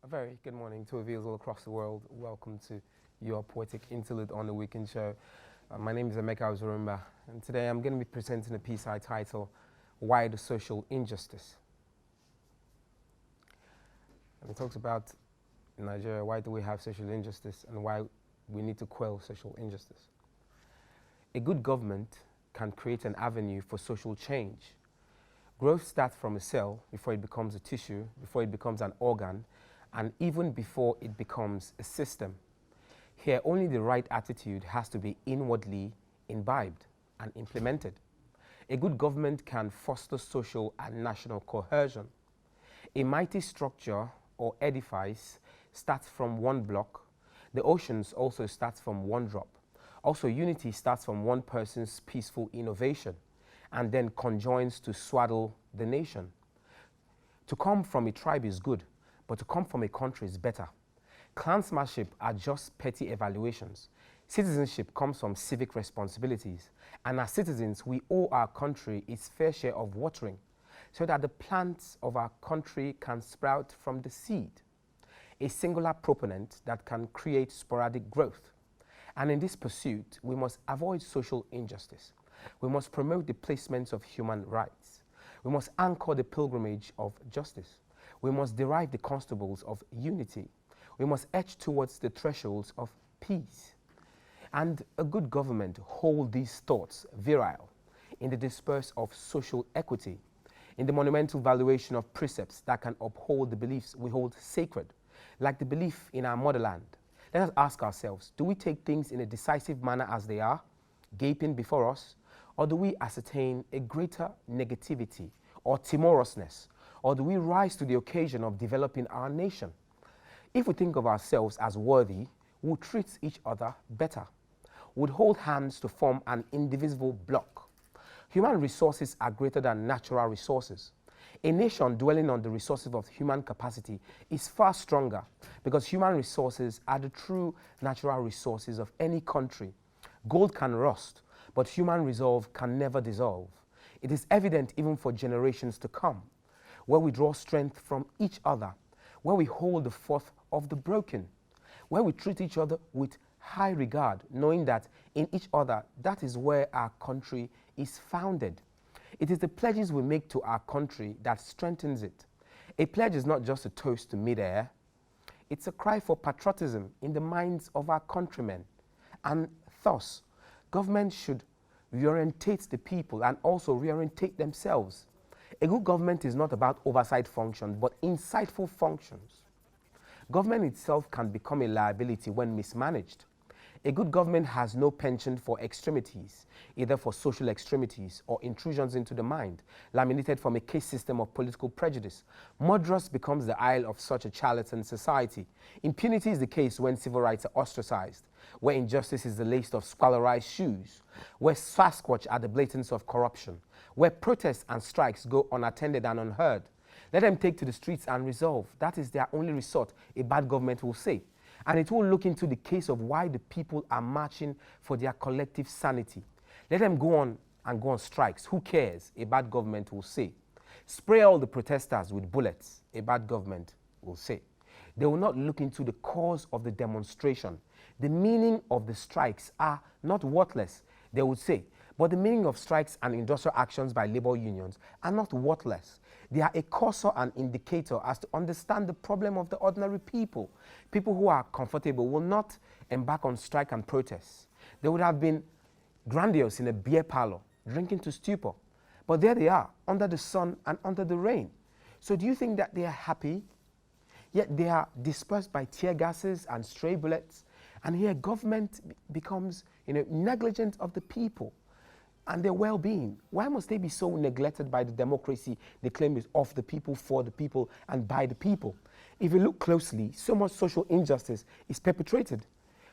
A very good morning to viewers all across the world. Welcome to your Poetic Interlude on the Weekend Show. My name is Emeka Uzurumba, and today I'm going to be presenting a piece I title, Why the Social Injustice? And it talks about, in Nigeria, why do we have social injustice and why we need to quell social injustice. A good government can create an avenue for social change. Growth starts from a cell before it becomes a tissue, before it becomes an organ, and even before it becomes a system. Here, only the right attitude has to be inwardly imbibed and implemented. A good government can foster social and national cohesion. A mighty structure or edifice starts from one block. The oceans also starts from one drop. Also, unity starts from one person's peaceful innovation and then conjoins to swaddle the nation. To come from a tribe is good, but to come from a country is better. Clansmanship are just petty evaluations. Citizenship comes from civic responsibilities, and as citizens, we owe our country its fair share of watering so that the plants of our country can sprout from the seed, a singular proponent that can create sporadic growth. And in this pursuit, we must avoid social injustice. We must promote the placements of human rights. We must anchor the pilgrimage of justice. We must derive the constables of unity. We must edge towards the thresholds of peace. And a good government hold these thoughts virile in the disperse of social equity, in the monumental valuation of precepts that can uphold the beliefs we hold sacred, like the belief in our motherland. Let us ask ourselves, do we take things in a decisive manner as they are, gaping before us, or do we ascertain a greater negativity or timorousness, or do we rise to the occasion of developing our nation? If we think of ourselves as worthy, we'll treat each other better, would hold hands to form an indivisible block. Human resources are greater than natural resources. A nation dwelling on the resources of human capacity is far stronger because human resources are the true natural resources of any country. Gold can rust, but human resolve can never dissolve. It is evident even for generations to come, where we draw strength from each other, where we hold the forth of the broken, where we treat each other with high regard, knowing that in each other, that is where our country is founded. It is the pledges we make to our country that strengthens it. A pledge is not just a toast to mid-air. It's a cry for patriotism in the minds of our countrymen. And thus, government should reorientate the people and also reorientate themselves. A good government is not about oversight functions, but insightful functions. Government itself can become a liability when mismanaged. A good government has no penchant for extremities, either for social extremities or intrusions into the mind, laminated from a case system of political prejudice. Murderous becomes the isle of such a charlatan society. Impunity is the case when civil rights are ostracized, where injustice is the lace of squalorized shoes, where Sasquatch are the blatants of corruption, where protests and strikes go unattended and unheard. Let them take to the streets and resolve. That is their only resort, a bad government will say. And it will look into the case of why the people are marching for their collective sanity. Let them go on and go on strikes. Who cares? A bad government will say. Spray all the protesters with bullets. A bad government will say. They will not look into the cause of the demonstration. The meaning of the strikes are not worthless, they would say. But the meaning of strikes and industrial actions by labor unions are not worthless. They are a cursor and indicator as to understand the problem of the ordinary people. People who are comfortable will not embark on strike and protest. They would have been grandiose in a beer parlor, drinking to stupor. But there they are, under the sun and under the rain. So do you think that they are happy? Yet they are dispersed by tear gases and stray bullets. And here government becomes, negligent of the people and their well-being. Why must they be so neglected by the democracy they claim is of the people, for the people, and by the people? If you look closely, so much social injustice is perpetrated.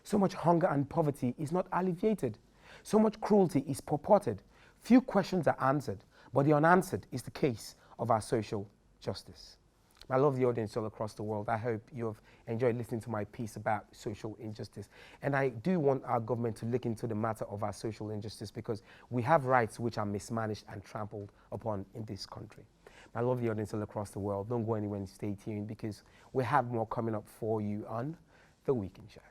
So much hunger and poverty is not alleviated. So much cruelty is purported. Few questions are answered, but the unanswered is the case of our social justice. I love the audience all across the world. I hope you have enjoyed listening to my piece about social injustice. And I do want our government to look into the matter of our social injustice because we have rights which are mismanaged and trampled upon in this country. I love the audience all across the world. Don't go anywhere and stay tuned because we have more coming up for you on The Weekend Show.